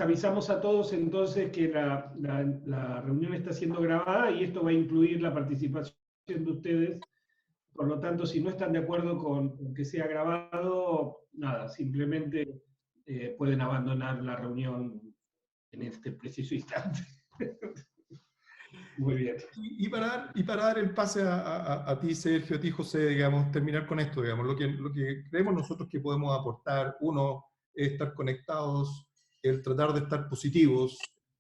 avisamos a todos entonces que la reunión está siendo grabada y esto va a incluir la participación de ustedes. Por lo tanto, si no están de acuerdo con que sea grabado, nada, simplemente pueden abandonar la reunión en este preciso instante. Muy bien. Y para dar el pase a ti, Sergio, a ti, José, digamos, terminar con esto, digamos, lo que creemos nosotros que podemos aportar, uno, es estar conectados, el tratar de estar positivos,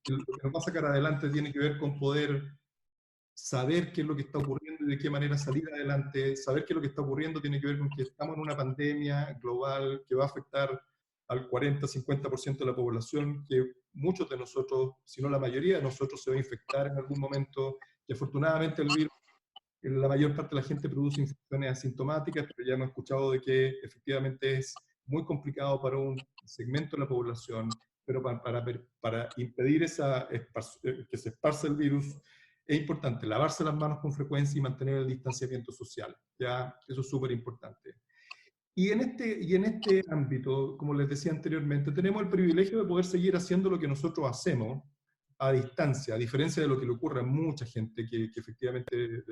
lo que nos va a sacar adelante tiene que ver con poder saber qué es lo que está ocurriendo y de qué manera salir adelante. Saber qué es lo que está ocurriendo tiene que ver con que estamos en una pandemia global que va a afectar al 40-50% de la población, que muchos de nosotros, si no la mayoría de nosotros, se va a infectar en algún momento, que afortunadamente el virus, la mayor parte de la gente produce infecciones asintomáticas, pero ya hemos escuchado de que efectivamente es muy complicado para un segmento de la población, pero para impedir que se esparza el virus, es importante lavarse las manos con frecuencia y mantener el distanciamiento social. Ya, eso es súper importante. Y en este ámbito, como les decía anteriormente, tenemos el privilegio de poder seguir haciendo lo que nosotros hacemos a distancia, a diferencia de lo que le ocurre a mucha gente que efectivamente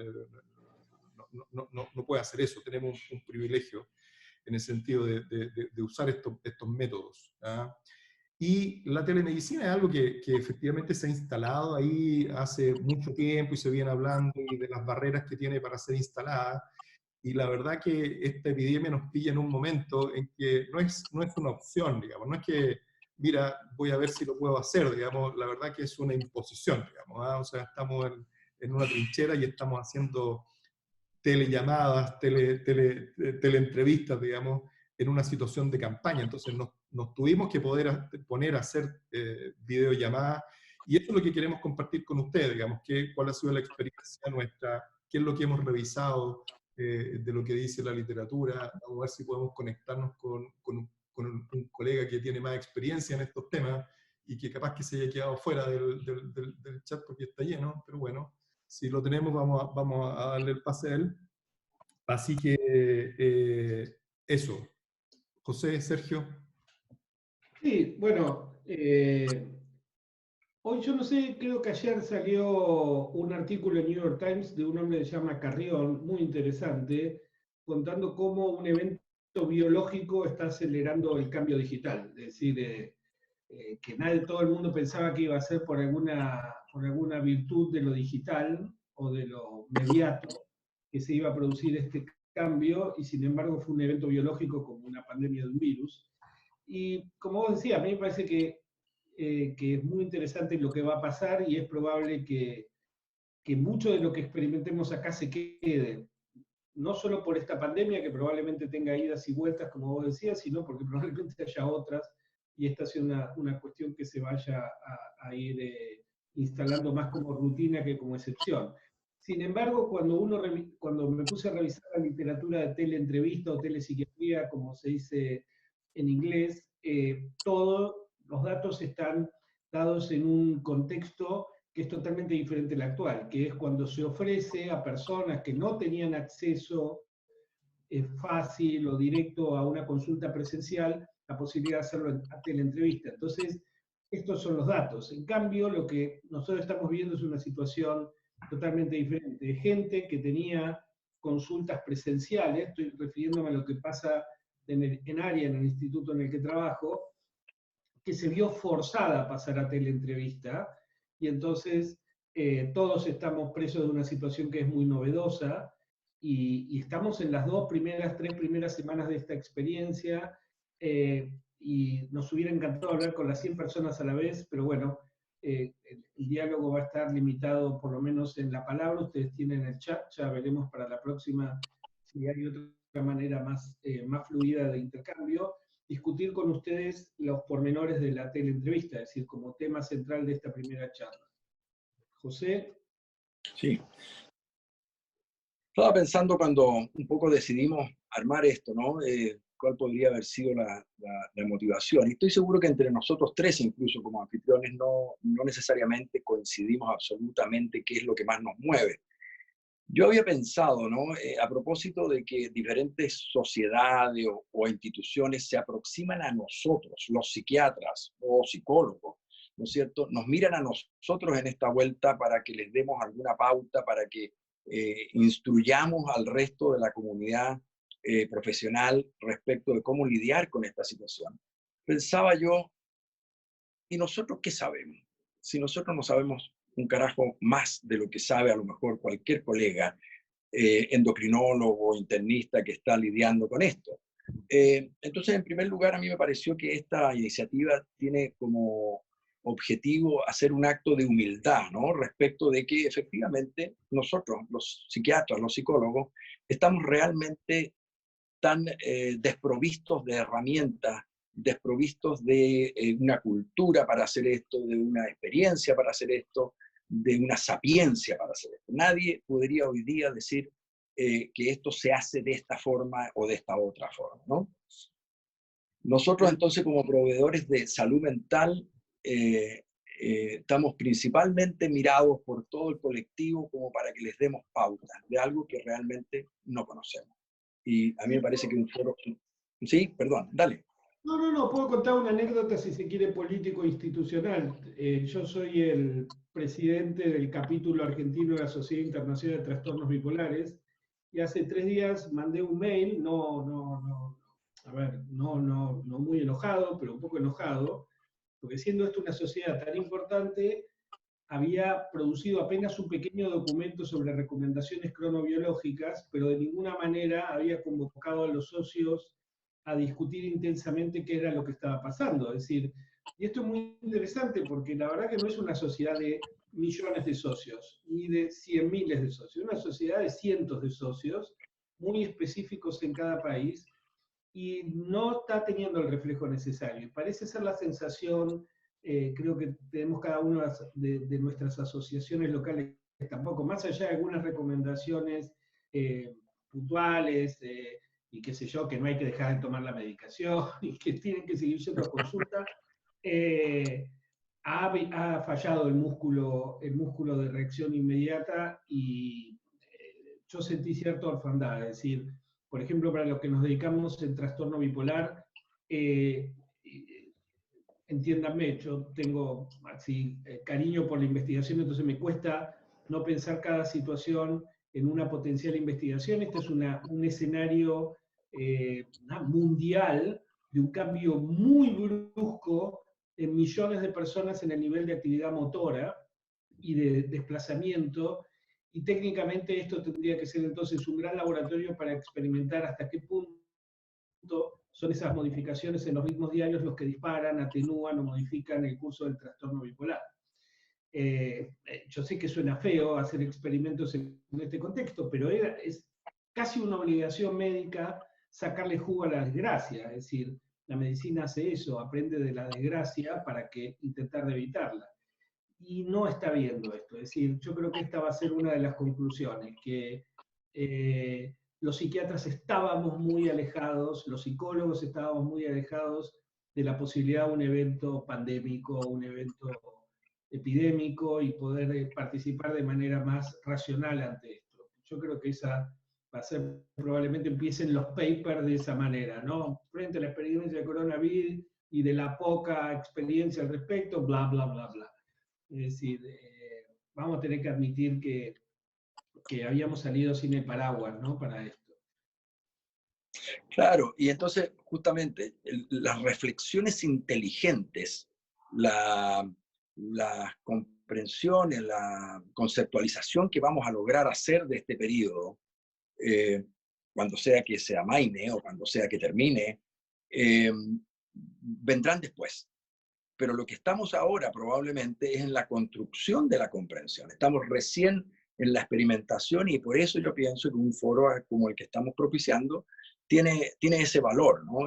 no puede hacer eso. Tenemos un privilegio en el sentido de usar estos métodos. ¿Ah? Y la telemedicina es algo que efectivamente se ha instalado ahí hace mucho tiempo y se viene hablando y de las barreras que tiene para ser instalada. Y la verdad que esta epidemia nos pilla en un momento en que no es una opción, digamos, no es que, mira, voy a ver si lo puedo hacer, digamos, la verdad que es una imposición, digamos, ¿ah? O sea, estamos en una trinchera y estamos haciendo telellamadas, teleentrevistas, digamos, en una situación de campaña. Entonces nos tuvimos que poner a hacer videollamadas, y esto es lo que queremos compartir con ustedes, digamos, cuál ha sido la experiencia nuestra, qué es lo que hemos revisado de lo que dice la literatura. Vamos a ver si podemos conectarnos con un colega que tiene más experiencia en estos temas y que capaz que se haya quedado fuera del chat porque está lleno, pero bueno, si lo tenemos, vamos a darle el pase a él. Así que eso. José, Sergio. Sí, bueno, hoy yo no sé, creo que ayer salió un artículo en New York Times de un hombre que se llama Carrión, muy interesante, contando cómo un evento biológico está acelerando el cambio digital. Es decir, que todo el mundo pensaba que iba a ser por alguna virtud de lo digital o de lo mediato que se iba a producir este cambio, y sin embargo fue un evento biológico como una pandemia de un virus. Y como vos decías, a mí me parece que es muy interesante lo que va a pasar, y es probable que mucho de lo que experimentemos acá se quede, no solo por esta pandemia, que probablemente tenga idas y vueltas, como vos decías, sino porque probablemente haya otras, y esta sea una cuestión que se vaya a ir instalando más como rutina que como excepción. Sin embargo, cuando me puse a revisar la literatura de teleentrevista o telepsiquiatría, como se dice en inglés, todos los datos están dados en un contexto que es totalmente diferente al actual, que es cuando se ofrece a personas que no tenían acceso fácil o directo a una consulta presencial la posibilidad de hacerlo a teleentrevista. Entonces, estos son los datos. En cambio, lo que nosotros estamos viendo es una situación totalmente diferente. Gente que tenía consultas presenciales, estoy refiriéndome a lo que pasa en área, en el instituto en el que trabajo, que se vio forzada a pasar a teleentrevista, y entonces todos estamos presos de una situación que es muy novedosa, y estamos en las tres primeras semanas de esta experiencia, y nos hubiera encantado hablar con las 100 personas a la vez, pero bueno, el diálogo va a estar limitado por lo menos en la palabra. Ustedes tienen el chat, ya veremos para la próxima si hay otra manera más fluida de intercambio. Discutir con ustedes los pormenores de la teleentrevista, es decir, como tema central de esta primera charla. José. Sí. Estaba pensando cuando un poco decidimos armar esto, ¿no? ¿Cuál podría haber sido la motivación? Y estoy seguro que entre nosotros tres, incluso como anfitriones, no necesariamente coincidimos absolutamente qué es lo que más nos mueve. Yo había pensado, ¿no? A propósito de que diferentes sociedades o instituciones se aproximan a nosotros, los psiquiatras o psicólogos, ¿no es cierto?, nos miran a nosotros en esta vuelta para que les demos alguna pauta, para que instruyamos al resto de la comunidad profesional respecto de cómo lidiar con esta situación. Pensaba yo, ¿y nosotros qué sabemos? Si nosotros no sabemos un carajo más de lo que sabe a lo mejor cualquier colega endocrinólogo, internista que está lidiando con esto. Entonces, en primer lugar, a mí me pareció que esta iniciativa tiene como objetivo hacer un acto de humildad, ¿no? Respecto de que efectivamente nosotros, los psiquiatras, los psicólogos, estamos realmente tan desprovistos de herramientas, desprovistos de una cultura para hacer esto, de una experiencia para hacer esto, de una sapiencia para hacer esto. Nadie podría hoy día decir que esto se hace de esta forma o de esta otra forma, ¿no? Nosotros entonces como proveedores de salud mental estamos principalmente mirados por todo el colectivo como para que les demos pautas de algo que realmente no conocemos. Y a mí me parece que un foro... Sí, perdón, dale. No, puedo contar una anécdota si se quiere político-institucional. Yo soy el presidente del capítulo argentino de la Sociedad Internacional de Trastornos Bipolares y hace 3 días mandé un mail, no muy enojado, pero un poco enojado, porque siendo esto una sociedad tan importante, había producido apenas un pequeño documento sobre recomendaciones cronobiológicas, pero de ninguna manera había convocado a los socios a discutir intensamente qué era lo que estaba pasando. Es decir, y esto es muy interesante porque la verdad que no es una sociedad de millones de socios, ni de 100.000 de socios, es una sociedad de cientos de socios, muy específicos en cada país, y no está teniendo el reflejo necesario. Parece ser la sensación, creo que tenemos cada una de nuestras asociaciones locales tampoco, más allá de algunas recomendaciones puntuales, y qué sé yo, que no hay que dejar de tomar la medicación y que tienen que seguir yendo a consulta, ha fallado el músculo de reacción inmediata y yo sentí cierta orfandad, es decir, por ejemplo, para los que nos dedicamos en trastorno bipolar, entiéndanme, yo tengo así, cariño por la investigación, entonces me cuesta no pensar cada situación en una potencial investigación. Este es un escenario mundial de un cambio muy brusco en millones de personas en el nivel de actividad motora y de desplazamiento, y técnicamente esto tendría que ser entonces un gran laboratorio para experimentar hasta qué punto son esas modificaciones en los ritmos diarios los que disparan, atenúan o modifican el curso del trastorno bipolar. Yo sé que suena feo hacer experimentos en este contexto, pero es casi una obligación médica sacarle jugo a la desgracia, es decir, la medicina hace eso, aprende de la desgracia para que intentar evitarla. Y no está viendo esto, es decir, yo creo que esta va a ser una de las conclusiones, que los psiquiatras estábamos muy alejados, los psicólogos estábamos muy alejados de la posibilidad de un evento pandémico, un evento epidémico y poder participar de manera más racional ante esto. Yo creo que esa va a ser, probablemente empiecen los papers de esa manera, ¿no? Frente a la experiencia de coronavirus y de la poca experiencia al respecto, bla, bla, bla, bla. Es decir, vamos a tener que admitir que habíamos salido sin el paraguas, ¿no? Para esto. Claro, y entonces justamente las reflexiones inteligentes, la comprensión, la conceptualización que vamos a lograr hacer de este periodo, cuando sea que se amaine o cuando sea que termine, vendrán después. Pero lo que estamos ahora probablemente es en la construcción de la comprensión. Estamos recién en la experimentación y por eso yo pienso que un foro como el que estamos propiciando tiene ese valor, ¿no?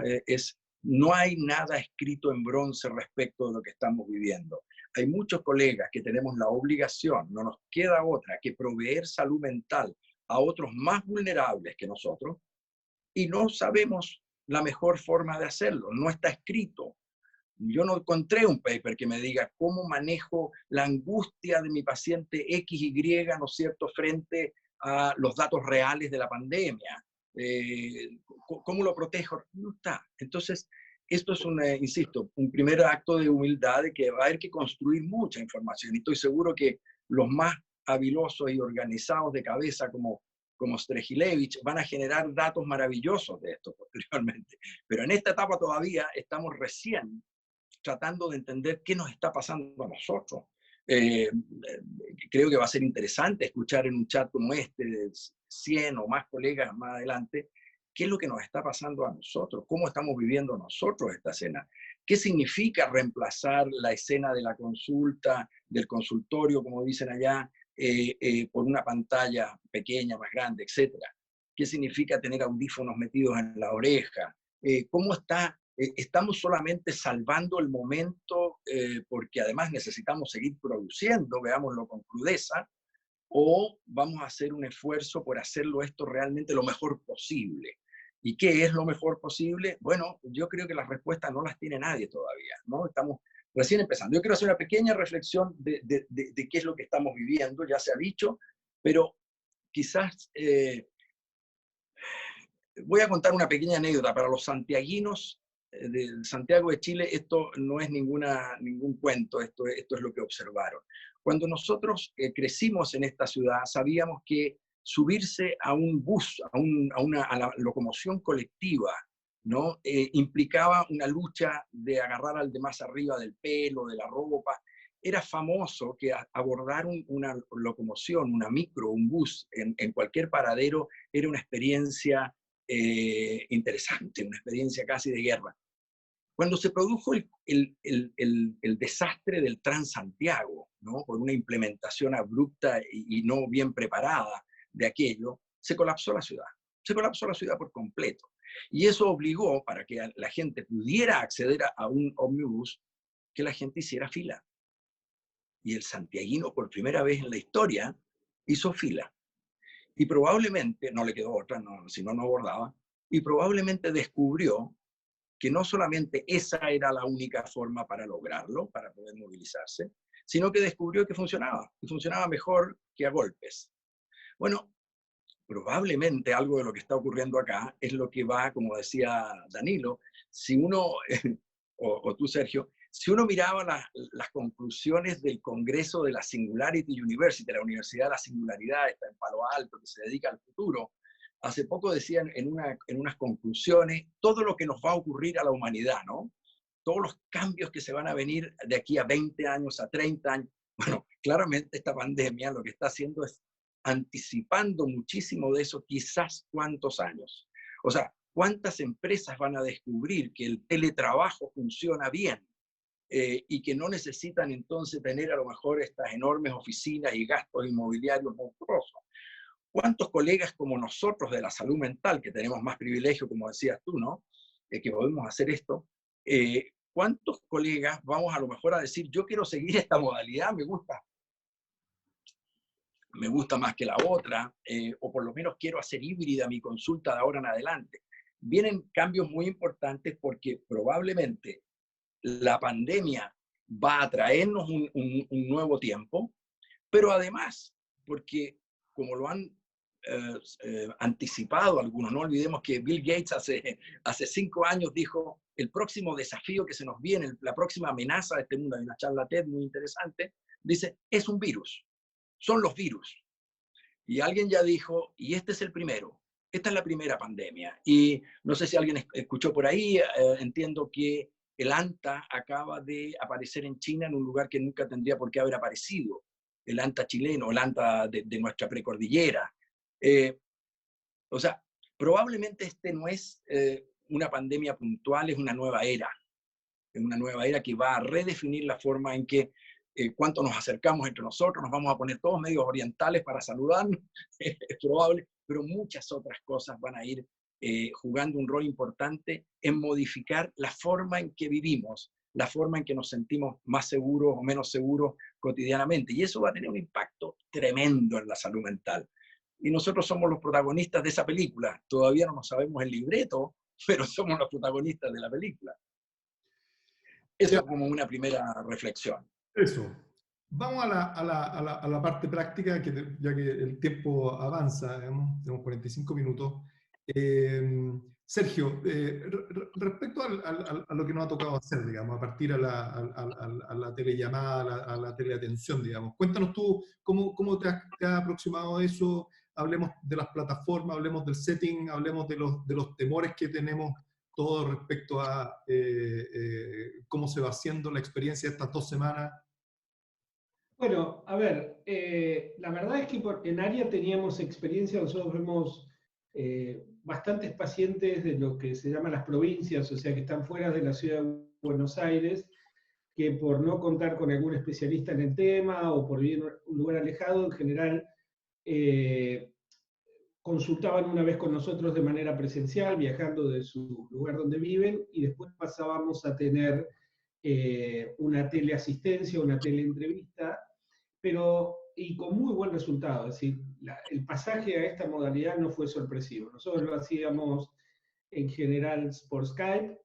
No hay nada escrito en bronce respecto de lo que estamos viviendo. Hay muchos colegas que tenemos la obligación, no nos queda otra, que proveer salud mental a otros más vulnerables que nosotros y no sabemos la mejor forma de hacerlo, no está escrito. Yo no encontré un paper que me diga cómo manejo la angustia de mi paciente XY, ¿no es cierto?, frente a los datos reales de la pandemia. ¿Cómo lo protejo? No está. Entonces, esto es insisto, un primer acto de humildad de que va a haber que construir mucha información. Y estoy seguro que los más habilosos y organizados de cabeza como Strejilevich van a generar datos maravillosos de esto posteriormente. Pero en esta etapa todavía estamos recién tratando de entender qué nos está pasando a nosotros. Creo que va a ser interesante escuchar en un chat como este, de 100 o más colegas más adelante, qué es lo que nos está pasando a nosotros, cómo estamos viviendo nosotros esta escena, qué significa reemplazar la escena de la consulta, del consultorio, como dicen allá, por una pantalla pequeña, más grande, etcétera. ¿Qué significa tener audífonos metidos en la oreja? ¿Cómo está? ¿Estamos solamente salvando el momento porque además necesitamos seguir produciendo, veámoslo con crudeza, o vamos a hacer un esfuerzo por hacerlo esto realmente lo mejor posible? ¿Y qué es lo mejor posible? Bueno, yo creo que las respuestas no las tiene nadie todavía, ¿no? Estamos recién empezando. Yo quiero hacer una pequeña reflexión de qué es lo que estamos viviendo, ya se ha dicho, pero quizás voy a contar una pequeña anécdota. Para los santiaguinos de Santiago de Chile, esto no es ningún cuento, esto es lo que observaron. Cuando nosotros crecimos en esta ciudad, sabíamos que subirse a un bus, a la locomoción colectiva, ¿no? Implicaba una lucha de agarrar al de más arriba del pelo, de la ropa. Era famoso que abordar una locomoción, una micro, un bus en cualquier paradero era una experiencia interesante, una experiencia casi de guerra. Cuando se produjo el desastre del Transantiago, ¿no? Por una implementación abrupta y no bien preparada de aquello, se colapsó la ciudad. Se colapsó la ciudad por completo. Y eso obligó, para que la gente pudiera acceder a un ómnibus, que la gente hiciera fila. Y el santiaguino, por primera vez en la historia, hizo fila. Y probablemente, no le quedó otra, no, si no, no abordaba, y probablemente descubrió que no solamente esa era la única forma para lograrlo, para poder movilizarse, sino que descubrió que funcionaba, y funcionaba mejor que a golpes. Bueno, probablemente algo de lo que está ocurriendo acá es lo que va, como decía Danilo, si uno, o tú Sergio, si uno miraba las conclusiones del Congreso de la Singularity University, de la Universidad de la Singularidad, está en Palo Alto, que se dedica al futuro, hace poco decían en unas conclusiones todo lo que nos va a ocurrir a la humanidad, ¿no? Todos los cambios que se van a venir de aquí a 20 años, a 30 años. Bueno, claramente esta pandemia lo que está haciendo es anticipando muchísimo de eso, quizás cuántos años. O sea, ¿cuántas empresas van a descubrir que el teletrabajo funciona bien? Y que no necesitan entonces tener a lo mejor estas enormes oficinas y gastos inmobiliarios monstruosos. ¿Cuántos colegas como nosotros de la salud mental, que tenemos más privilegio, como decías tú, ¿no? Que podemos hacer esto, ¿cuántos colegas vamos a lo mejor a decir, yo quiero seguir esta modalidad, me gusta más que la otra, o por lo menos quiero hacer híbrida mi consulta de ahora en adelante? Vienen cambios muy importantes porque probablemente la pandemia va a traernos un nuevo tiempo, pero además, porque como lo han anticipado algunos, no olvidemos que Bill Gates hace 5 años dijo, el próximo desafío que se nos viene, la próxima amenaza de este mundo, hay una charla TED muy interesante, dice, es un virus, son los virus. Y alguien ya dijo, y este es el primero, esta es la primera pandemia. Y no sé si alguien escuchó por ahí, entiendo que el ANTA acaba de aparecer en China en un lugar que nunca tendría por qué haber aparecido, el ANTA chileno, el ANTA de nuestra precordillera. O sea, probablemente este no es una pandemia puntual, es una nueva era. Es una nueva era que va a redefinir la forma en que cuánto nos acercamos entre nosotros, nos vamos a poner todos medios orientales para saludarnos, es probable, pero muchas otras cosas van a ir jugando un rol importante en modificar la forma en que vivimos, la forma en que nos sentimos más seguros o menos seguros cotidianamente. Y eso va a tener un impacto tremendo en la salud mental. Y nosotros somos los protagonistas de esa película. Todavía no nos sabemos el libreto, pero somos los protagonistas de la película. Eso es como una primera reflexión. Eso. Vamos a la parte práctica, ya que el tiempo avanza, digamos, tenemos 45 minutos. Sergio, respecto a lo que nos ha tocado hacer, digamos, a partir a la telellamada, a la teleatención, digamos, cuéntanos tú cómo te has aproximado a eso. Hablemos de las plataformas, hablemos del setting, hablemos de los temores que tenemos todos respecto a cómo se va haciendo la experiencia de estas 2 semanas. Bueno, a ver, la verdad es que en área teníamos experiencia, nosotros vemos bastantes pacientes de lo que se llama las provincias, o sea, que están fuera de la ciudad de Buenos Aires, que por no contar con algún especialista en el tema o por vivir en un lugar alejado, en general consultaban una vez con nosotros de manera presencial, viajando de su lugar donde viven, y después pasábamos a tener una teleasistencia, una teleentrevista, y con muy buen resultado. Es decir, el pasaje a esta modalidad no fue sorpresivo. Nosotros lo hacíamos en general por Skype,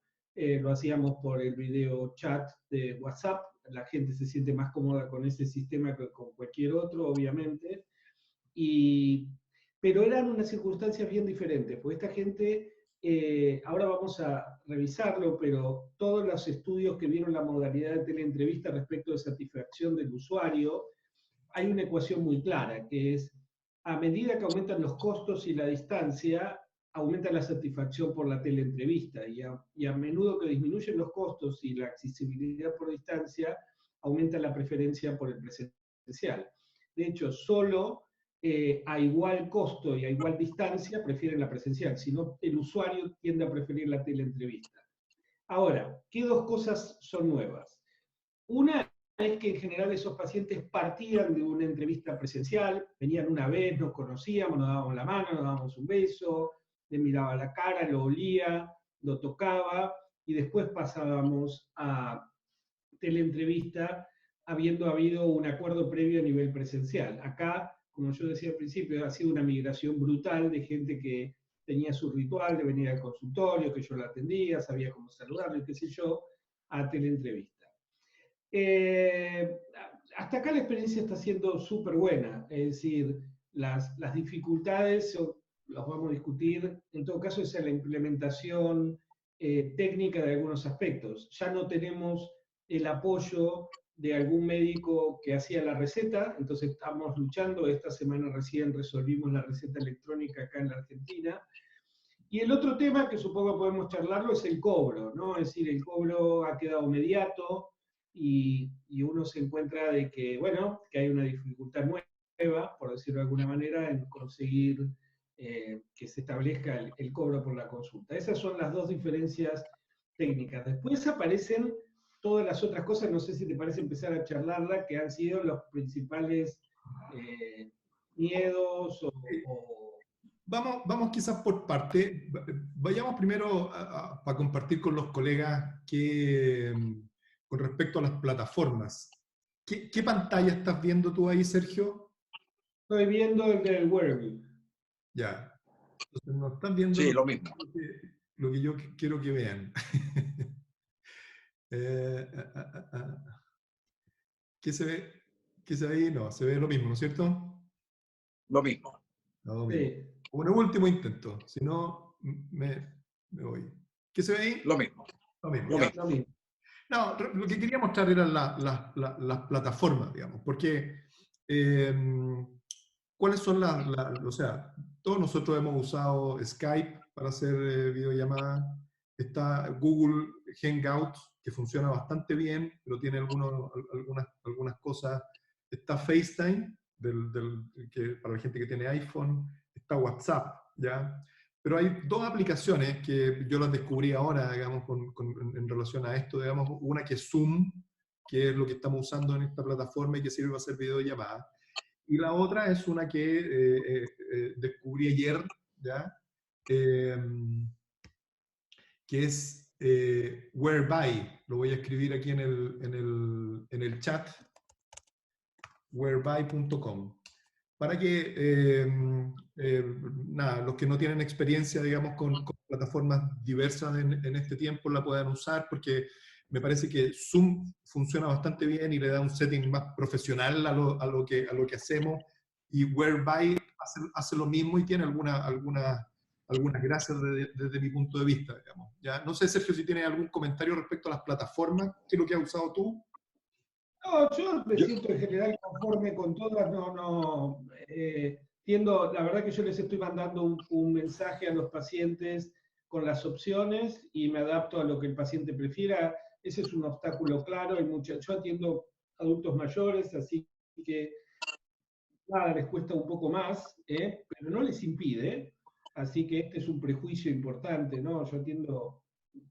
lo hacíamos por el video chat de WhatsApp. La gente se siente más cómoda con ese sistema que con cualquier otro, obviamente. Pero eran unas circunstancias bien diferentes, porque esta gente, ahora vamos a revisarlo, pero todos los estudios que vieron la modalidad de teleentrevista respecto de satisfacción del usuario, hay una ecuación muy clara, que es, a medida que aumentan los costos y la distancia, aumenta la satisfacción por la teleentrevista, y a menudo que disminuyen los costos y la accesibilidad por distancia, aumenta la preferencia por el presencial. De hecho, solo a igual costo y a igual distancia prefieren la presencial, si no el usuario tiende a preferir la teleentrevista. Ahora, ¿qué 2 cosas son nuevas? Una es que en general esos pacientes partían de una entrevista presencial, venían una vez, nos conocíamos, nos dábamos la mano, nos dábamos un beso, le miraba la cara, lo olía, lo tocaba, y después pasábamos a teleentrevista habiendo habido un acuerdo previo a nivel presencial. Acá, como yo decía al principio, ha sido una migración brutal de gente que tenía su ritual de venir al consultorio, que yo la atendía, sabía cómo saludarlo, qué sé yo, a teleentrevista. Hasta acá la experiencia está siendo súper buena, es decir, las dificultades las vamos a discutir, en todo caso es la implementación técnica de algunos aspectos. Ya no tenemos el apoyo de algún médico que hacía la receta, entonces estamos luchando, esta semana recién resolvimos la receta electrónica acá en la Argentina. Y el otro tema que supongo podemos charlarlo es el cobro, ¿no? Es decir, el cobro ha quedado mediato y uno se encuentra de que, bueno, que hay una dificultad nueva, por decirlo de alguna manera, en conseguir que se establezca el cobro por la consulta. Esas son las 2 diferencias técnicas. Después aparecen todas las otras cosas, no sé si te parece empezar a charlarla, que han sido los principales miedos Vamos quizás por parte. Vayamos primero a compartir con los colegas con respecto a las plataformas. ¿Qué pantalla estás viendo tú ahí, Sergio? Estoy viendo el del wearable. Ya. Entonces no están viendo sí, lo mismo. Lo que yo quiero que vean. ¿Qué se ve? ¿Qué se ve ahí? No, se ve lo mismo, ¿no es cierto? Lo mismo. Lo mismo. Sí. Un último intento, si no me voy. ¿Qué se ve ahí? Lo mismo. Lo mismo. Lo mismo. No, lo que quería mostrar eran las plataformas, digamos, porque ¿cuáles son o sea, todos nosotros hemos usado Skype para hacer videollamadas, está Google Hangouts, que funciona bastante bien, pero tiene algunas cosas, está FaceTime, para la gente que tiene iPhone, está WhatsApp, ¿ya? Pero hay 2 aplicaciones que yo las descubrí ahora, digamos, en relación a esto, digamos, una que es Zoom, que es lo que estamos usando en esta plataforma y que sirve para hacer videollamadas, y la otra es una que descubrí ayer, ¿ya? Que es Whereby, lo voy a escribir aquí en el chat, whereby.com. Para que, nada, los que no tienen experiencia, digamos, con plataformas diversas en este tiempo la puedan usar, porque me parece que Zoom funciona bastante bien y le da un setting más profesional a lo que hacemos, y Whereby hace lo mismo y tiene algunas algunas gracias desde mi punto de vista, digamos. ¿Ya? No sé, Sergio, si tienes algún comentario respecto a las plataformas, ¿qué es lo que has usado tú? No, yo me siento en general conforme con todas, la verdad que yo les estoy mandando un mensaje a los pacientes con las opciones y me adapto a lo que el paciente prefiera. Ese es un obstáculo claro. Yo atiendo adultos mayores, así que nada, les cuesta un poco más, pero no les impide. Así que este es un prejuicio importante, ¿no? Yo atiendo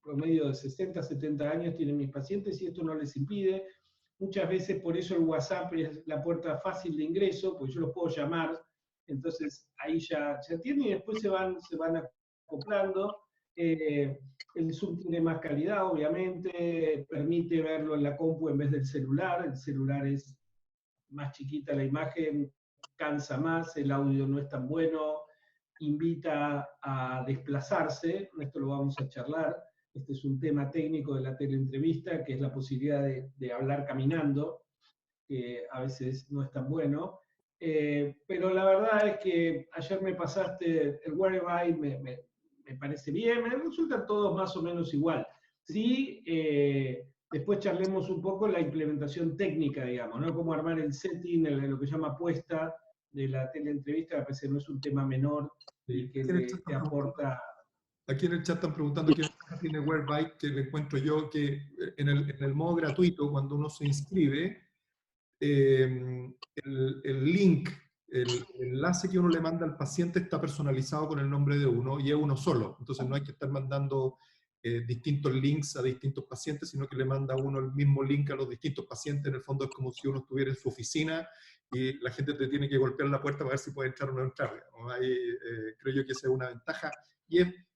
promedio de 60, 70 años, tienen mis pacientes y esto no les impide. Muchas veces por eso el WhatsApp es la puerta fácil de ingreso, porque yo los puedo llamar, entonces ahí ya se atienden y después se van acoplando. El Zoom tiene más calidad, obviamente, permite verlo en la compu en vez del celular. El celular es más chiquita la imagen, cansa más, el audio no es tan bueno, invita a desplazarse, esto lo vamos a charlar, este es un tema técnico de la teleentrevista, que es la posibilidad de hablar caminando, que a veces no es tan bueno. Pero la verdad es que ayer me pasaste el Whereby, me parece bien, me resultan todos más o menos igual. Sí, después charlemos un poco la implementación técnica, digamos, ¿no? Cómo armar el setting, lo que se llama apuesta de la teleentrevista, me parece que no es un tema menor y que te aporta. Aquí en el chat están preguntando qué tiene Whereby, que le encuentro yo que en el modo gratuito, cuando uno se inscribe, el link, el enlace que uno le manda al paciente está personalizado con el nombre de uno y es uno solo. Entonces no hay que estar mandando distintos links a distintos pacientes, sino que le manda uno el mismo link a los distintos pacientes. En el fondo es como si uno estuviera en su oficina y la gente te tiene que golpear la puerta para ver si puede entrar o no entrar. Ahí, creo yo que esa es una ventaja.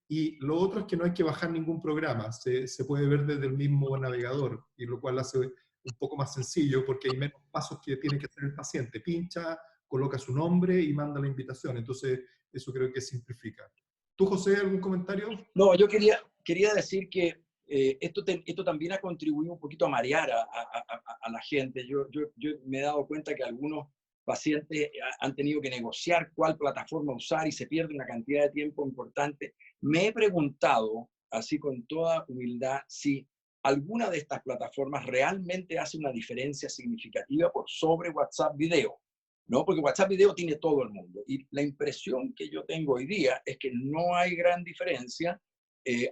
Y lo otro es que no hay que bajar ningún programa, se puede ver desde el mismo navegador, y lo cual hace un poco más sencillo porque hay menos pasos que tiene que hacer el paciente. Pincha, coloca su nombre y manda la invitación. Entonces, eso creo que simplifica. ¿Tú, José, algún comentario? No, yo quería decir que esto también ha contribuido un poquito a marear a la gente. Yo me he dado cuenta que algunos pacientes han tenido que negociar cuál plataforma usar y se pierde una cantidad de tiempo importante. Me he preguntado, así con toda humildad, si alguna de estas plataformas realmente hace una diferencia significativa por sobre WhatsApp Video, ¿no? Porque WhatsApp Video tiene todo el mundo. Y la impresión que yo tengo hoy día es que no hay gran diferencia.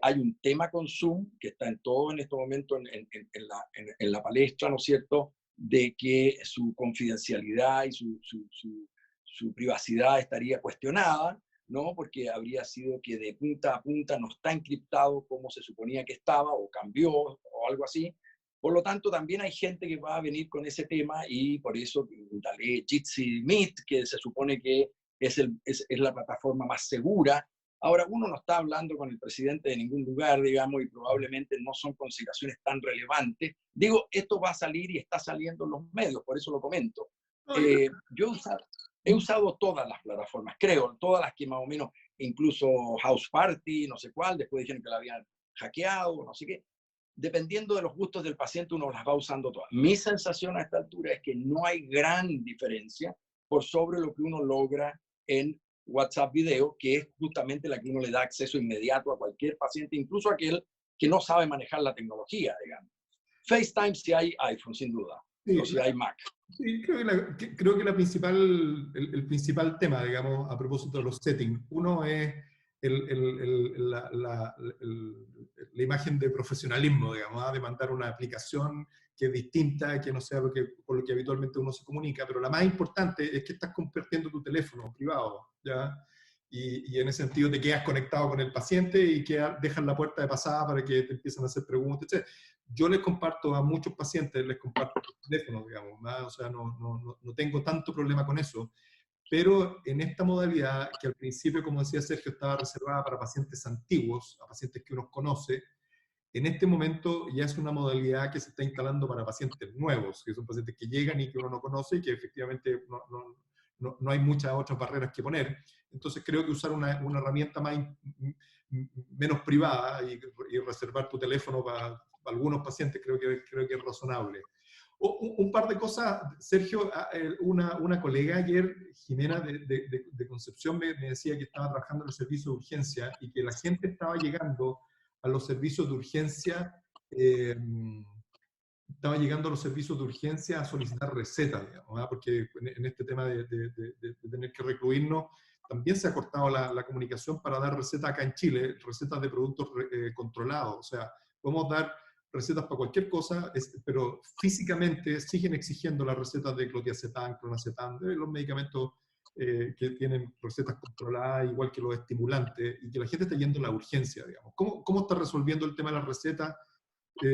Hay un tema con Zoom que está en todo en este momento en la palestra, ¿no es cierto?, de que su confidencialidad y su privacidad estaría cuestionada, ¿no? Porque habría sido que de punta a punta no está encriptado como se suponía que estaba, o cambió, o algo así. Por lo tanto, también hay gente que va a venir con ese tema y por eso dale Jitsi Meet, que se supone que es la plataforma más segura. Ahora, uno no está hablando con el presidente de ningún lugar, digamos, y probablemente no son consideraciones tan relevantes. Digo, esto va a salir y está saliendo en los medios, por eso lo comento. Yo he usado todas las plataformas, creo, todas las que más o menos, incluso House Party, no sé cuál, después dijeron que la habían hackeado, no sé qué. Dependiendo de los gustos del paciente, uno las va usando todas. Mi sensación a esta altura es que no hay gran diferencia por sobre lo que uno logra en WhatsApp Video, que es justamente la que uno le da acceso inmediato a cualquier paciente, incluso a aquel que no sabe manejar la tecnología, digamos. FaceTime si hay iPhone, sin duda, sí, o si hay Mac. Sí, creo que el principal tema, digamos, a propósito de los settings, uno es la imagen de profesionalismo, digamos, de mandar una aplicación que es distinta, que no sea con lo que habitualmente uno se comunica, pero la más importante es que estás compartiendo tu teléfono privado, ¿ya? Y en ese sentido te quedas conectado con el paciente y dejas la puerta de pasada para que te empiecen a hacer preguntas, etc. Yo les comparto a muchos pacientes, les comparto el teléfono, digamos, ¿no? O sea, no tengo tanto problema con eso. Pero en esta modalidad, que al principio, como decía Sergio, estaba reservada para pacientes antiguos, a pacientes que uno conoce, en este momento ya es una modalidad que se está instalando para pacientes nuevos, que son pacientes que llegan y que uno no conoce y que efectivamente no hay muchas otras barreras que poner. Entonces creo que usar una herramienta menos privada y reservar tu teléfono para algunos pacientes creo que es razonable. Un par de cosas, Sergio, una colega ayer, Jimena de Concepción, me decía que estaba trabajando en el servicio de urgencia y que la gente estaba llegando a los servicios de urgencia, a solicitar recetas, digamos, ¿ah? Porque en este tema de tener que recluirnos, también se ha cortado la comunicación para dar recetas acá en Chile, recetas de productos controlados. O sea, podemos dar recetas para cualquier cosa, pero físicamente siguen exigiendo las recetas de clonazepam, de los medicamentos que tienen recetas controladas, igual que los estimulantes, y que la gente está yendo a la urgencia, digamos. ¿Cómo está resolviendo el tema de las recetas,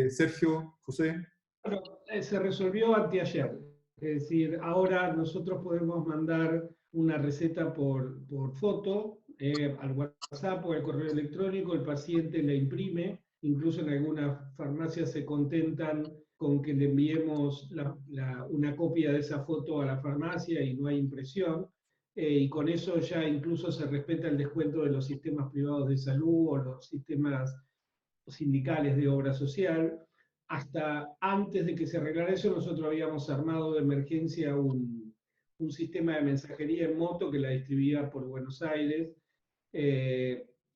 Sergio, José? Bueno, se resolvió anteayer. Es decir, ahora nosotros podemos mandar una receta por foto al WhatsApp o al correo electrónico, el paciente la imprime, incluso en algunas farmacias se contentan con que le enviemos una copia de esa foto a la farmacia y no hay impresión, y con eso ya incluso se respeta el descuento de los sistemas privados de salud o los sistemas sindicales de obra social. Hasta antes de que se arreglara eso, nosotros habíamos armado de emergencia un sistema de mensajería en moto que la distribuía por Buenos Aires,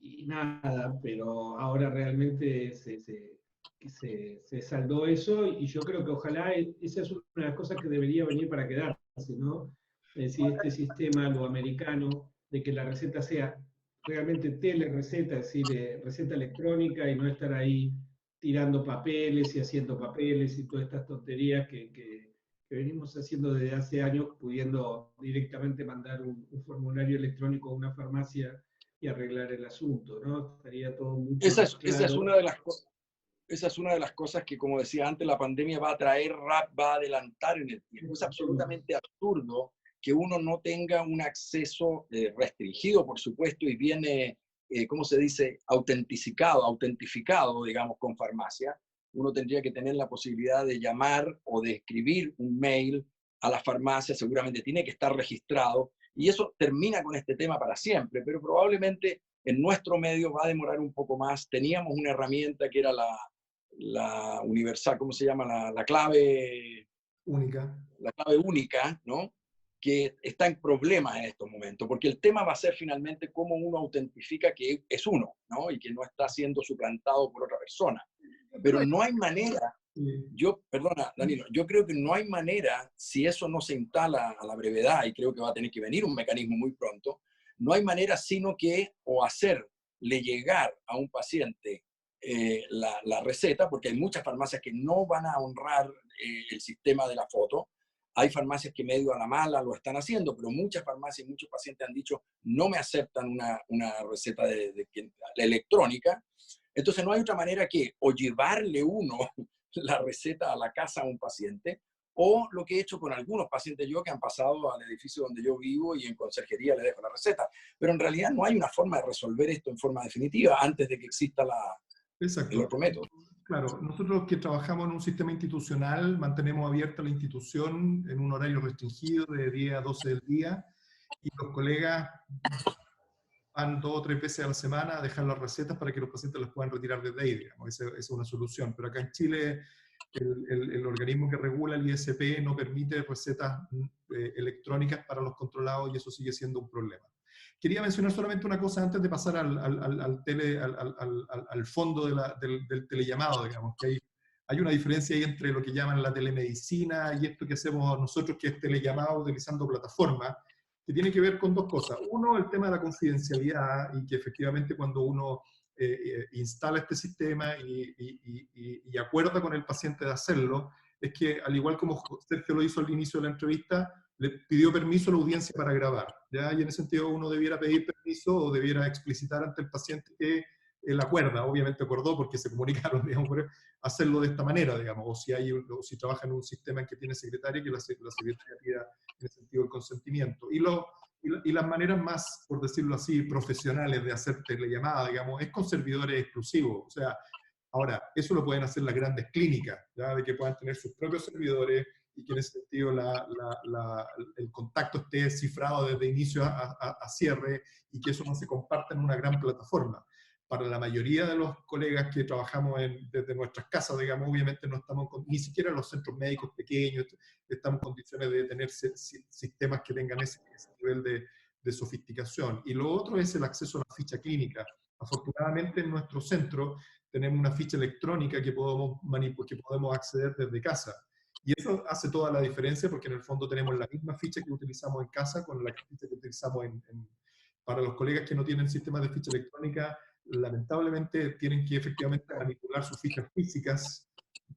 y nada, pero ahora realmente se saldó eso, y yo creo que ojalá esa es una de las cosas que debería venir para quedarse, ¿no? Es decir, este sistema lo americano de que la receta sea realmente telereceta, es decir, receta electrónica, y no estar ahí tirando papeles y haciendo papeles y todas estas tonterías que venimos haciendo desde hace años, pudiendo directamente mandar un formulario electrónico a una farmacia y arreglar el asunto, ¿no? Estaría todo mucho más claro. Esa es una de las cosas que, como decía antes, la pandemia va a traer, va a adelantar en el tiempo. Es absolutamente absurdo que uno no tenga un acceso restringido, por supuesto, y viene, ¿cómo se dice?, autentificado, digamos, con farmacia. Uno tendría que tener la posibilidad de llamar o de escribir un mail a la farmacia, seguramente tiene que estar registrado, y eso termina con este tema para siempre, pero probablemente en nuestro medio va a demorar un poco más. Teníamos una herramienta que era la universal, ¿cómo se llama? La clave única. La clave única, ¿no? Que está en problemas en estos momentos, porque el tema va a ser finalmente cómo uno autentifica que es uno, ¿no? Y que no está siendo suplantado por otra persona. Pero no hay manera, perdona, Danilo, yo creo que no hay manera, si eso no se instala a la brevedad, y creo que va a tener que venir un mecanismo muy pronto, no hay manera sino que o hacerle llegar a un paciente la receta, porque hay muchas farmacias que no van a honrar el sistema de la foto. Hay farmacias que medio a la mala lo están haciendo, pero muchas farmacias y muchos pacientes han dicho no me aceptan una receta electrónica. Entonces no hay otra manera que o llevarle uno la receta a la casa a un paciente, o lo que he hecho con algunos pacientes yo que han pasado al edificio donde yo vivo y en conserjería le dejo la receta. Pero en realidad no hay una forma de resolver esto en forma definitiva antes de que exista el otro método. Claro, nosotros que trabajamos en un sistema institucional mantenemos abierta la institución en un horario restringido de 10 a 12 del día, y los colegas van 2 o 3 veces a la semana a dejar las recetas para que los pacientes las puedan retirar desde ahí, digamos. Esa es una solución. Pero acá en Chile el organismo que regula el ISP no permite recetas electrónicas para los controlados, y eso sigue siendo un problema. Quería mencionar solamente una cosa antes de pasar al fondo del telellamado, digamos, que hay una diferencia ahí entre lo que llaman la telemedicina y esto que hacemos nosotros, que es telellamado utilizando plataformas, que tiene que ver con 2 cosas. Uno, el tema de la confidencialidad, y que efectivamente cuando uno instala este sistema y acuerda con el paciente de hacerlo, es que al igual como Sergio lo hizo al inicio de la entrevista, le pidió permiso a la audiencia para grabar, ¿ya? Y en ese sentido uno debiera pedir permiso o debiera explicitar ante el paciente que él acuerda, obviamente acordó porque se comunicaron, digamos, hacerlo de esta manera, digamos, o si trabaja en un sistema en que tiene secretaria, que la secretaria pida en el sentido del consentimiento. Y las maneras más, por decirlo así, profesionales de hacer telellamada, digamos, es con servidores exclusivos. O sea, ahora, eso lo pueden hacer las grandes clínicas, ¿ya? De que puedan tener sus propios servidores y que en ese sentido el contacto esté cifrado desde inicio a cierre, y que eso no se comparta en una gran plataforma. para la mayoría de los colegas que trabajamos desde nuestras casas, digamos, obviamente no estamos ni siquiera en los centros médicos pequeños, estamos en condiciones de tener sistemas que tengan ese nivel de sofisticación. Y lo otro es el acceso a la ficha clínica. Afortunadamente en nuestro centro tenemos una ficha electrónica que podemos acceder desde casa. Y eso hace toda la diferencia porque en el fondo tenemos la misma ficha que utilizamos en casa con la ficha que utilizamos para los colegas que no tienen sistemas de ficha electrónica, lamentablemente tienen que efectivamente manipular sus fichas físicas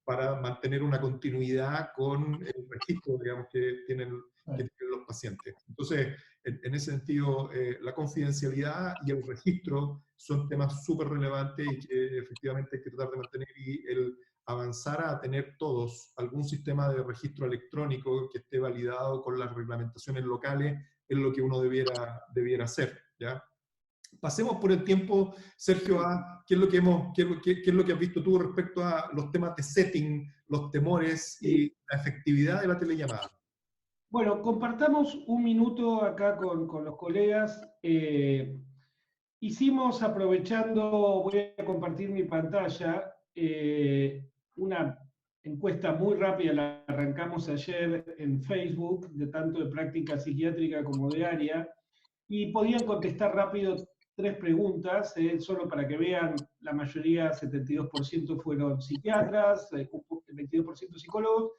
para mantener una continuidad con el registro, digamos, que tienen los pacientes. Entonces, en ese sentido, la confidencialidad y el registro son temas súper relevantes y que efectivamente hay que tratar de mantener, y el avanzar a tener todos algún sistema de registro electrónico que esté validado con las reglamentaciones locales es lo que uno debiera hacer, ¿ya? Pasemos por el tiempo, Sergio, a qué es lo que has visto tú respecto a los temas de setting, los temores y la efectividad de la telellamada. Bueno, compartamos un minuto acá con los colegas. Hicimos, aprovechando, voy a compartir mi pantalla, una encuesta muy rápida, la arrancamos ayer en Facebook, de tanto de práctica psiquiátrica como de área, y podían contestar rápido 3 preguntas, solo para que vean, la mayoría, 72% fueron psiquiatras, el 22% psicólogos.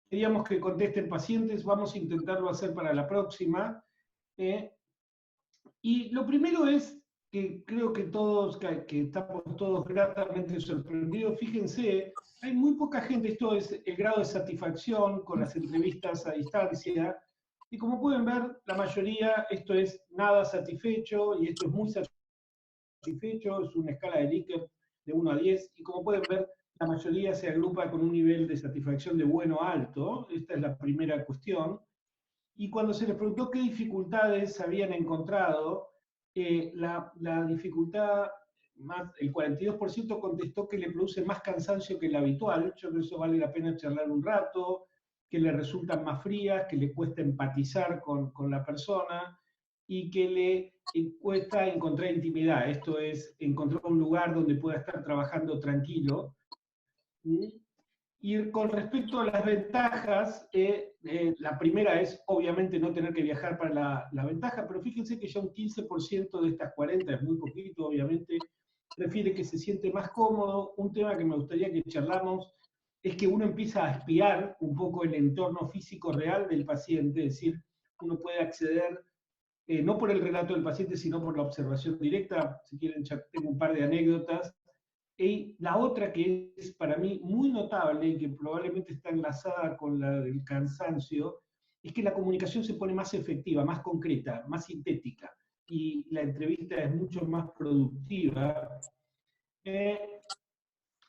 Queríamos que contesten pacientes, vamos a intentarlo hacer para la próxima. Y lo primero es que creo que estamos todos gratamente sorprendidos. Fíjense, hay muy poca gente, esto es el grado de satisfacción con las entrevistas a distancia, y como pueden ver, la mayoría, esto es nada satisfecho, y esto es muy satisfecho, es una escala de Likert de 1 a 10, y como pueden ver, la mayoría se agrupa con un nivel de satisfacción de bueno a alto. Esta es la primera cuestión. Y cuando se les preguntó qué dificultades habían encontrado, la dificultad, el 42% contestó que le produce más cansancio que el habitual. Yo creo que eso vale la pena charlar un rato, que le resultan más frías, que le cuesta empatizar con la persona y que le cuesta encontrar intimidad. Esto es, encontrar un lugar donde pueda estar trabajando tranquilo. Y con respecto a las ventajas, la primera es obviamente no tener que viajar para la ventaja, pero fíjense que ya un 15% de estas 40, es muy poquito obviamente, refiere que se siente más cómodo. Un tema que me gustaría que charlamos es que uno empieza a espiar un poco el entorno físico real del paciente, es decir, uno puede acceder, no por el relato del paciente, sino por la observación directa. Si quieren, ya tengo un par de anécdotas. Y la otra que es para mí muy notable y que probablemente está enlazada con la del cansancio, es que la comunicación se pone más efectiva, más concreta, más sintética, y la entrevista es mucho más productiva.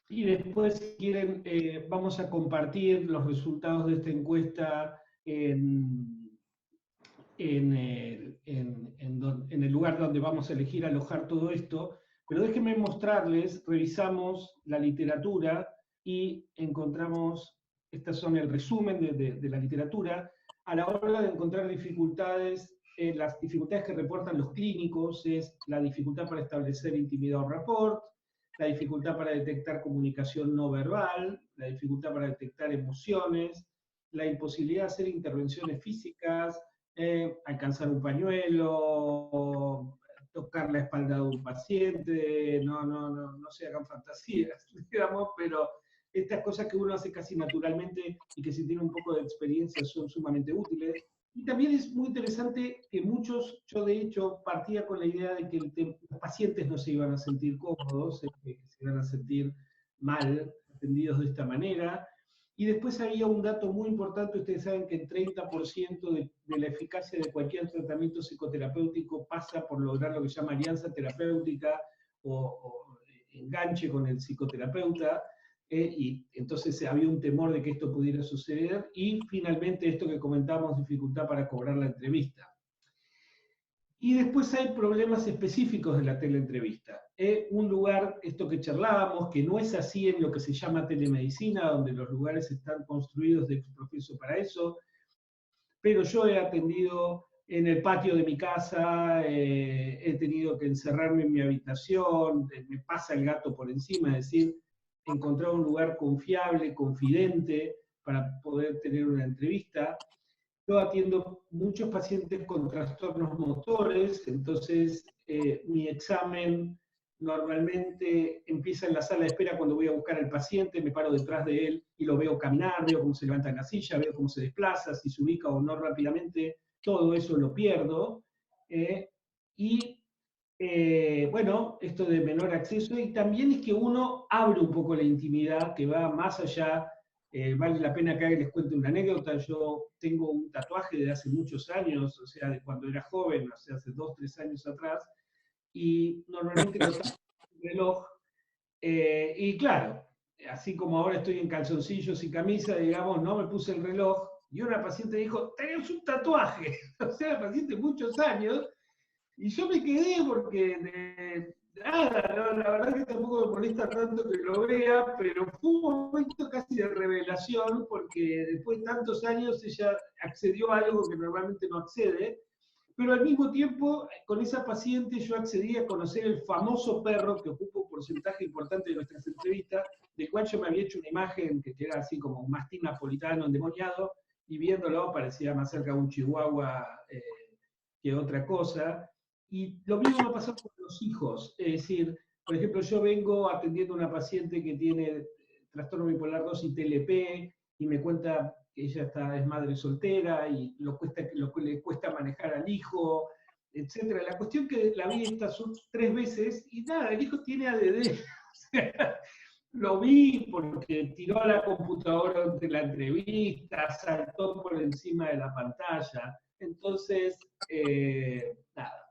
Y después, si quieren, vamos a compartir los resultados de esta encuesta en el lugar donde vamos a elegir alojar todo esto. Pero déjenme mostrarles, revisamos la literatura y encontramos, estas son el resumen de la literatura. A la hora de encontrar dificultades, las dificultades que reportan los clínicos es la dificultad para establecer intimidad o rapport, la dificultad para detectar comunicación no verbal, la dificultad para detectar emociones, la imposibilidad de hacer intervenciones físicas, alcanzar un pañuelo, tocar la espalda de un paciente, no se hagan fantasías, digamos, pero estas cosas que uno hace casi naturalmente y que si tiene un poco de experiencia son sumamente útiles. Y también es muy interesante que muchos, yo de hecho partía con la idea de que los pacientes no se iban a sentir cómodos, que se iban a sentir mal atendidos de esta manera. Y después había un dato muy importante. Ustedes saben que el 30% de la eficacia de cualquier tratamiento psicoterapéutico pasa por lograr lo que se llama alianza terapéutica o enganche con el psicoterapeuta, y entonces había un temor de que esto pudiera suceder. Y finalmente esto que comentamos, dificultad para cobrar la entrevista. Y después hay problemas específicos de la teleentrevista. Un lugar, esto que charlábamos, que no es así en lo que se llama telemedicina, donde los lugares están construidos de profeso para eso, pero yo he atendido en el patio de mi casa, he tenido que encerrarme en mi habitación, me pasa el gato por encima, es decir, encontrar un lugar confiable, confidente, para poder tener una entrevista. Yo atiendo muchos pacientes con trastornos motores, entonces mi examen normalmente empieza en la sala de espera cuando voy a buscar al paciente, me paro detrás de él y lo veo caminar, veo cómo se levanta en la silla, veo cómo se desplaza, si se ubica o no rápidamente, todo eso lo pierdo. eh, y bueno, esto de menor acceso, y también es que uno abre un poco la intimidad, que va más allá. Vale la pena que les cuente una anécdota. Yo tengo un tatuaje de hace muchos años, o sea, de cuando era joven, o sea, hace 2, 3 años atrás, y normalmente lo tapo en el reloj. Y claro, así como ahora estoy en calzoncillos y camisa, digamos, no me puse el reloj, y una paciente dijo, tenés un tatuaje. O sea, la paciente muchos años, y yo me quedé porque, nada, no, la verdad que tampoco me molesta tanto que lo vea, pero fue un momento casi de revelación, porque después de tantos años ella accedió a algo que normalmente no accede, pero al mismo tiempo, con esa paciente yo accedí a conocer el famoso perro que ocupa un porcentaje importante de nuestras entrevistas, del cual yo me había hecho una imagen que era así como un mastín napolitano endemoniado, y viéndolo parecía más cerca de un chihuahua que otra cosa. Y lo mismo me pasó con los hijos. Es decir, por ejemplo, yo vengo atendiendo a una paciente que tiene trastorno bipolar 2 y TLP, y me cuenta que ella es madre soltera y le cuesta manejar al hijo, etc. La cuestión que la vi estas 3 veces y nada, el hijo tiene ADD. Lo vi porque tiró a la computadora durante la entrevista, saltó por encima de la pantalla. Entonces, nada.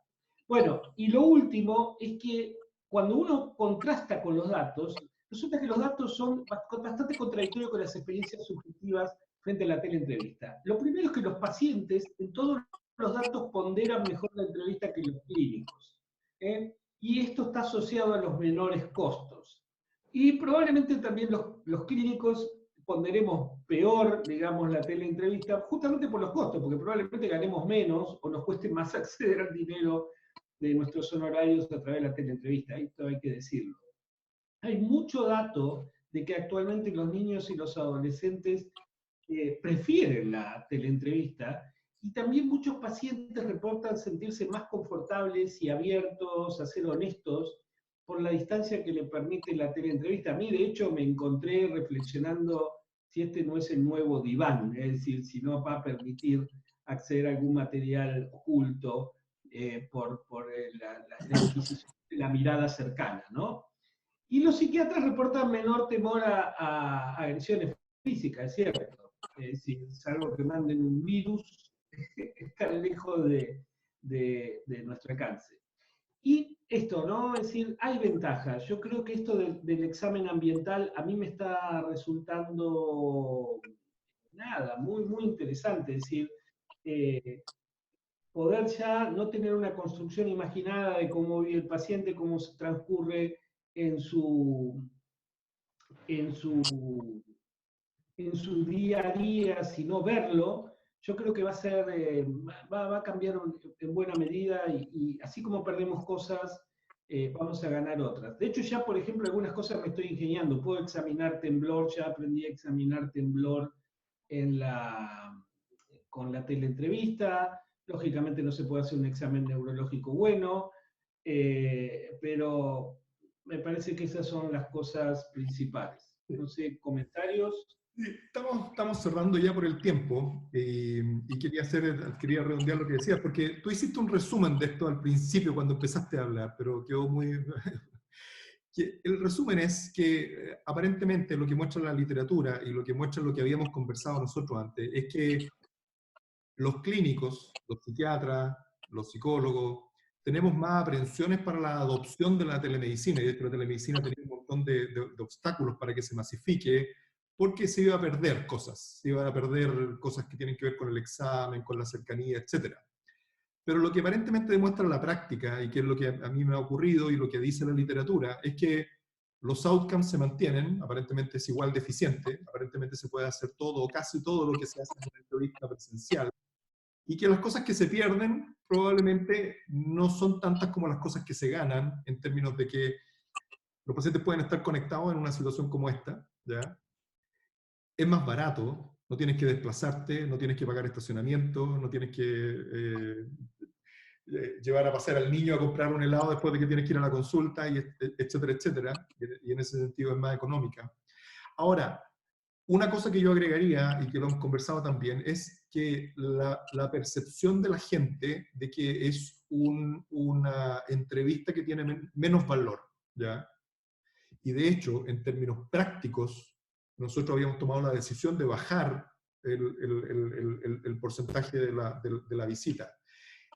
Bueno, y lo último es que cuando uno contrasta con los datos, resulta que los datos son bastante contradictorios con las experiencias subjetivas frente a la teleentrevista. Lo primero es que los pacientes en todos los datos ponderan mejor la entrevista que los clínicos. Y esto está asociado a los menores costos. Y probablemente también los clínicos ponderemos peor, digamos, la teleentrevista, justamente por los costos, porque probablemente ganemos menos o nos cueste más acceder al dinero de nuestros honorarios a través de la teleentrevista. Esto hay que decirlo. Hay mucho dato de que actualmente los niños y los adolescentes prefieren la teleentrevista, y también muchos pacientes reportan sentirse más confortables y abiertos a ser honestos por la distancia que le permite la teleentrevista. A mí, de hecho, me encontré reflexionando si este no es el nuevo diván, es decir, si no va a permitir acceder a algún material oculto por la adquisición de la mirada cercana, ¿no? Y los psiquiatras reportan menor temor a agresiones físicas, es cierto. Es decir, salvo que manden un virus, está lejos de nuestro alcance. Y esto, ¿no? Es decir, hay ventajas. Yo creo que esto del examen ambiental a mí me está resultando, nada, muy, muy interesante. Es decir, eh, poder ya no tener una construcción imaginada de cómo vive el paciente, cómo se transcurre en su, en su, en su día a día, sino verlo. Yo creo que va a ser, va a cambiar en buena medida, y así como perdemos cosas, vamos a ganar otras. De hecho, ya, por ejemplo, algunas cosas me estoy ingeniando. Puedo examinar temblor, ya aprendí a examinar temblor en con la teleentrevista. Lógicamente no se puede hacer un examen neurológico bueno, pero me parece que esas son las cosas principales. No sé, comentarios. Estamos cerrando ya por el tiempo y quería redondear lo que decías, porque tú hiciste un resumen de esto al principio cuando empezaste a hablar, pero quedó muy... El resumen es que aparentemente lo que muestra la literatura y lo que muestra lo que habíamos conversado nosotros antes es que los clínicos, los psiquiatras, los psicólogos, tenemos más aprensiones para la adopción de la telemedicina, y de hecho la telemedicina tenía un montón de obstáculos para que se masifique, porque se iba a perder cosas, se iban a perder cosas que tienen que ver con el examen, con la cercanía, etc. Pero lo que aparentemente demuestra la práctica, y que es lo que a mí me ha ocurrido y lo que dice la literatura, es que los outcomes se mantienen, aparentemente es igual de eficiente, aparentemente se puede hacer todo o casi todo lo que se hace en una entrevista presencial, y que las cosas que se pierden probablemente no son tantas como las cosas que se ganan, en términos de que los pacientes pueden estar conectados en una situación como esta, ¿ya? Es más barato, no tienes que desplazarte, no tienes que pagar estacionamiento, no tienes que llevar a pasear al niño a comprar un helado después de que tienes que ir a la consulta, y etcétera, etcétera, y en ese sentido es más económica. Ahora, una cosa que yo agregaría, y que lo hemos conversado también, es que la percepción de la gente de que es una entrevista que tiene menos valor, ¿ya? Y de hecho, en términos prácticos, nosotros habíamos tomado la decisión de bajar el porcentaje de la visita.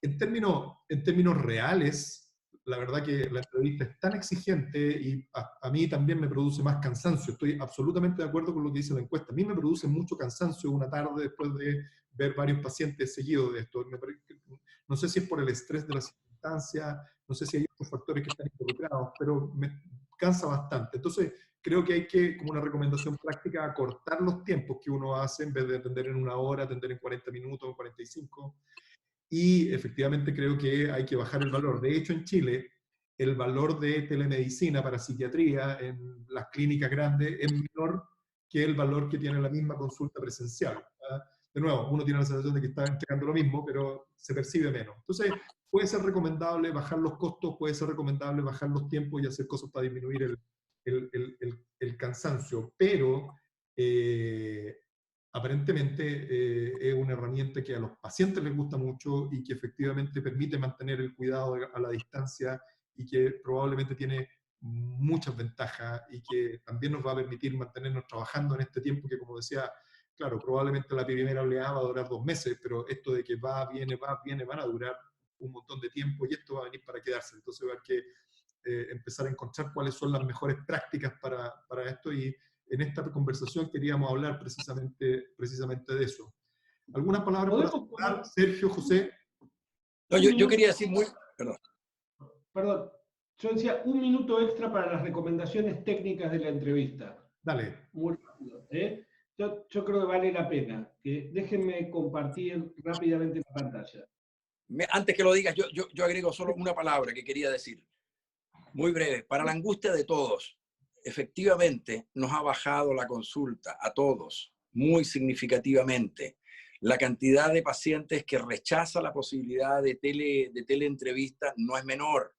En términos reales, la verdad que la entrevista es tan exigente y a mí también me produce más cansancio. Estoy absolutamente de acuerdo con lo que dice la encuesta. A mí me produce mucho cansancio una tarde después de ver varios pacientes seguidos de esto. No sé si es por el estrés de la circunstancia, no sé si hay otros factores que están involucrados, pero me cansa bastante. Entonces, creo que hay que, como una recomendación práctica, acortar los tiempos que uno hace en vez de atender en 1 hora, atender en 40 minutos, en 45. Y efectivamente creo que hay que bajar el valor. De hecho, en Chile, el valor de telemedicina para psiquiatría en las clínicas grandes es menor que el valor que tiene la misma consulta presencial. De nuevo, uno tiene la sensación de que está entregando lo mismo, pero se percibe menos. Entonces, puede ser recomendable bajar los costos, puede ser recomendable bajar los tiempos y hacer cosas para disminuir el cansancio, pero aparentemente es una herramienta que a los pacientes les gusta mucho y que efectivamente permite mantener el cuidado a la distancia y que probablemente tiene muchas ventajas y que también nos va a permitir mantenernos trabajando en este tiempo que, como decía, claro, probablemente la primera oleada va a durar 2 meses, pero esto de que va, viene, van a durar un montón de tiempo y esto va a venir para quedarse. Entonces va a haber que empezar a encontrar cuáles son las mejores prácticas para esto, y en esta conversación queríamos hablar precisamente de eso. ¿Algunas palabras para cerrar, Sergio, José? No, yo quería decir Perdón, yo decía 1 minuto extra para las recomendaciones técnicas de la entrevista. Dale. Muy rápido, ¿eh? Yo creo que vale la pena. Déjenme compartir rápidamente la pantalla. Antes que lo digas, yo agrego solo una palabra que quería decir. Muy breve. Para la angustia de todos, efectivamente nos ha bajado la consulta a todos muy significativamente. La cantidad de pacientes que rechaza la posibilidad de teleentrevista no es menor.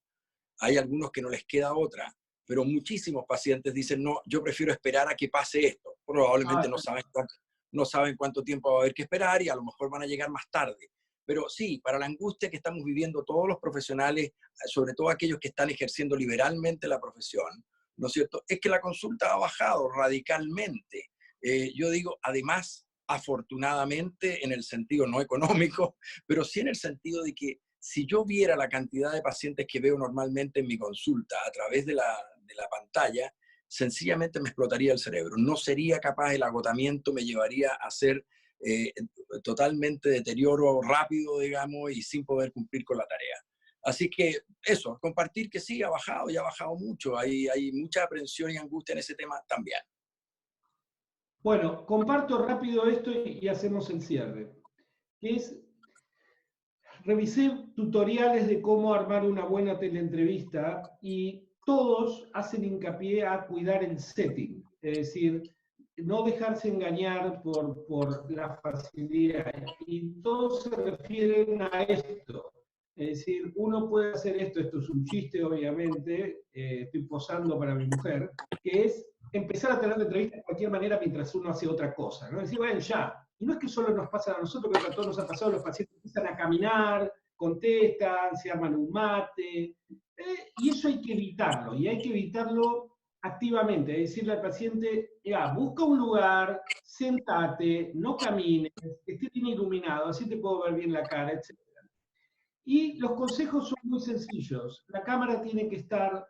Hay algunos que no les queda otra, pero muchísimos pacientes dicen, no, yo prefiero esperar a que pase esto. Probablemente no saben cuánto tiempo va a haber que esperar y a lo mejor van a llegar más tarde. Pero sí, para la angustia que estamos viviendo todos los profesionales, sobre todo aquellos que están ejerciendo liberalmente la profesión, ¿no es cierto?, es que la consulta ha bajado radicalmente. Yo digo, además, afortunadamente, en el sentido no económico, pero sí en el sentido de que si yo viera la cantidad de pacientes que veo normalmente en mi consulta a través de la pantalla, sencillamente me explotaría el cerebro. No sería capaz, el agotamiento me llevaría a hacer totalmente deterioro rápido, digamos, y sin poder cumplir con la tarea. Así que eso, compartir que sí, ha bajado y ha bajado mucho. Hay mucha aprensión y angustia en ese tema también. Bueno, comparto rápido esto y hacemos el cierre. Revisé tutoriales de cómo armar una buena teleentrevista y todos hacen hincapié a cuidar el setting, es decir, no dejarse engañar por la facilidad. Y todos se refieren a esto. Es decir, uno puede hacer esto es un chiste obviamente, estoy posando para mi mujer, que es empezar a tener la entrevista de cualquier manera mientras uno hace otra cosa, ¿no? Es decir, bueno, ya. Y no es que solo nos pasa a nosotros, creo que a todos nos ha pasado, los pacientes empiezan a caminar, contestan, se arman un mate, y eso hay que evitarlo, y hay que evitarlo activamente, es decirle al paciente, busca un lugar, sentate, no camines, esté bien iluminado, así te puedo ver bien la cara, etc. Y los consejos son muy sencillos. La cámara tiene que estar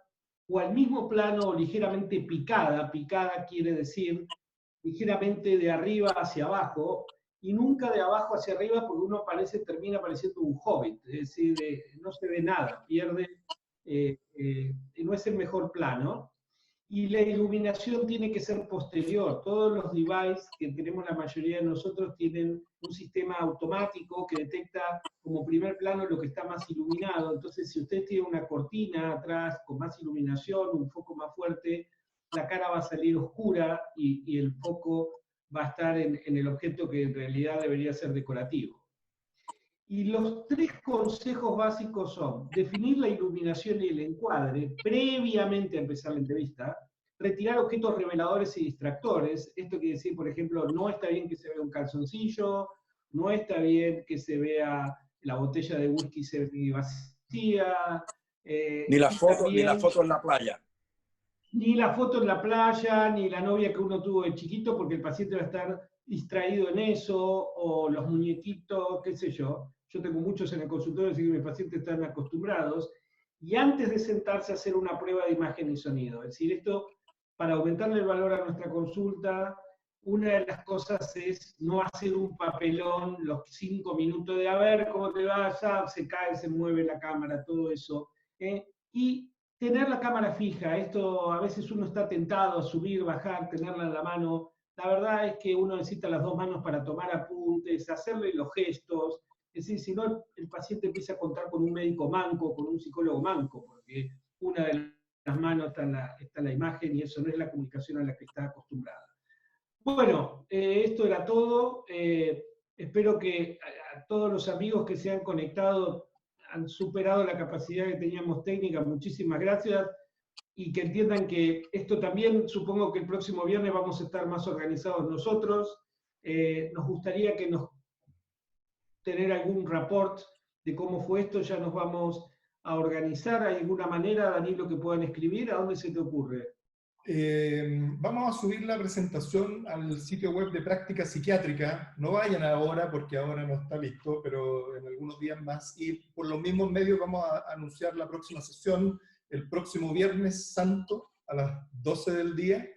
o al mismo plano o ligeramente picada. Picada quiere decir ligeramente de arriba hacia abajo, y nunca de abajo hacia arriba, porque uno termina pareciendo un hobbit, es decir, no se ve nada, pierde, no es el mejor plano. Y la iluminación tiene que ser posterior. Todos los devices que tenemos la mayoría de nosotros tienen un sistema automático que detecta como primer plano lo que está más iluminado. Entonces, si usted tiene una cortina atrás con más iluminación, un foco más fuerte, la cara va a salir oscura y el foco va a estar en el objeto que en realidad debería ser decorativo. Y los 3 consejos básicos son definir la iluminación y el encuadre previamente a empezar la entrevista, retirar objetos reveladores y distractores. Esto quiere decir, por ejemplo, no está bien que se vea un calzoncillo, no está bien que se vea la botella de whisky vacía. Ni la foto en la playa. Ni la foto en la playa, ni la novia que uno tuvo de chiquito, porque el paciente va a estar distraído en eso, o los muñequitos, qué sé yo. Yo tengo muchos en el consultorio, así que mis pacientes están acostumbrados. Y antes de sentarse a hacer una prueba de imagen y sonido. Es decir, esto, para aumentarle el valor a nuestra consulta, una de las cosas es no hacer un papelón los 5 minutos de a ver cómo te va, ya se cae, se mueve la cámara, todo eso. Y tener la cámara fija, esto a veces uno está tentado a subir, bajar, tenerla en la mano. La verdad es que uno necesita las 2 manos para tomar apuntes, hacerle los gestos. Es decir, si no, el paciente empieza a contar con un médico manco, con un psicólogo manco, porque una de las manos está en la imagen y eso no es la comunicación a la que está acostumbrada. Bueno, esto era todo. Espero que a todos los amigos que se han conectado han superado la capacidad que teníamos técnica. Muchísimas gracias. Y que entiendan que esto también, supongo que el próximo viernes vamos a estar más organizados nosotros. Nos gustaría que tener algún report de cómo fue esto. Ya nos vamos a organizar. ¿Hay alguna manera, Danilo, que puedan escribir? ¿A dónde se te ocurre? Vamos a subir la presentación al sitio web de Práctica Psiquiátrica. No vayan ahora porque ahora no está listo, pero en algunos días más. Y por los mismos medios vamos a anunciar la próxima sesión el próximo Viernes Santo a las 12 del día.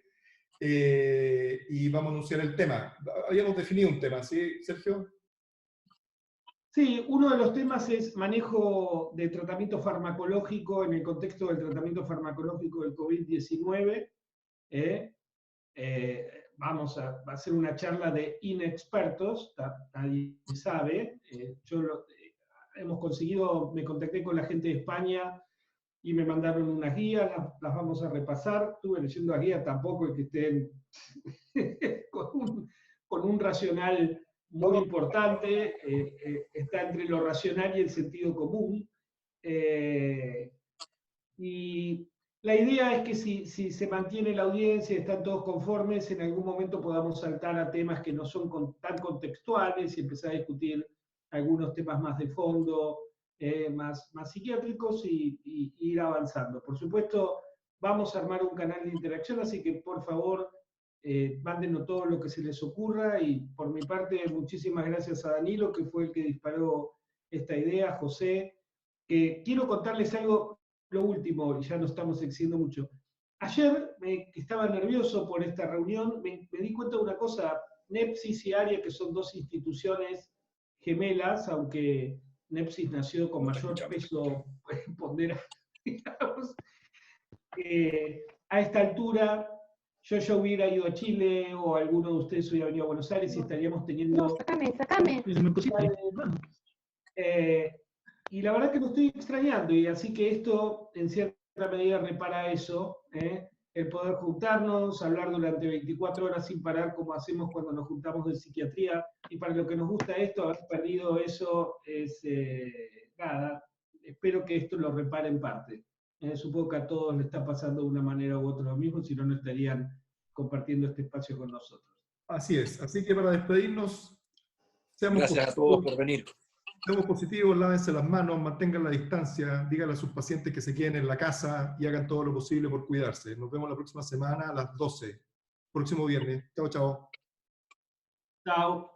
Y vamos a anunciar el tema. Habíamos definido un tema, ¿sí, Sergio? Sí, uno de los temas es manejo de tratamiento farmacológico en el contexto del tratamiento farmacológico del COVID-19. Vamos a hacer una charla de inexpertos, nadie sabe. Hemos conseguido, me contacté con la gente de España y me mandaron unas guías, las vamos a repasar. Estuve leyendo las guías, tampoco es que estén con un racional muy importante, está entre lo racional y el sentido común. Y la idea es que si se mantiene la audiencia y están todos conformes, en algún momento podamos saltar a temas que no son tan contextuales y empezar a discutir algunos temas más de fondo, más psiquiátricos y ir avanzando. Por supuesto, vamos a armar un canal de interacción, así que por favor, mándenos todo lo que se les ocurra. Y por mi parte, muchísimas gracias a Danilo, que fue el que disparó esta idea, José. Quiero contarles algo. Lo último, y ya no estamos excediendo mucho. Ayer estaba nervioso por esta reunión, me di cuenta de una cosa. Nepsis y ARIA, que son 2 instituciones gemelas, aunque Nepsis nació con mayor peso ponderado, digamos, a esta altura yo ya hubiera ido a Chile, o alguno de ustedes hubiera venido a Buenos Aires, y estaríamos teniendo... No, sacame. Y la verdad que lo estoy extrañando, y así que esto en cierta medida repara eso, el poder juntarnos, hablar durante 24 horas sin parar, como hacemos cuando nos juntamos de psiquiatría. Y para lo que nos gusta esto, haber perdido eso es nada. Espero que esto lo repare en parte. Supongo que a todos le está pasando de una manera u otra lo mismo, si no, no estarían compartiendo este espacio con nosotros. Así es. Así que para despedirnos, seamos Gracias a todos por venir. Seamos positivos, lávense las manos, mantengan la distancia, díganle a sus pacientes que se queden en la casa y hagan todo lo posible por cuidarse. Nos vemos la próxima semana a las 12. Próximo viernes. Chao, chao. Chao.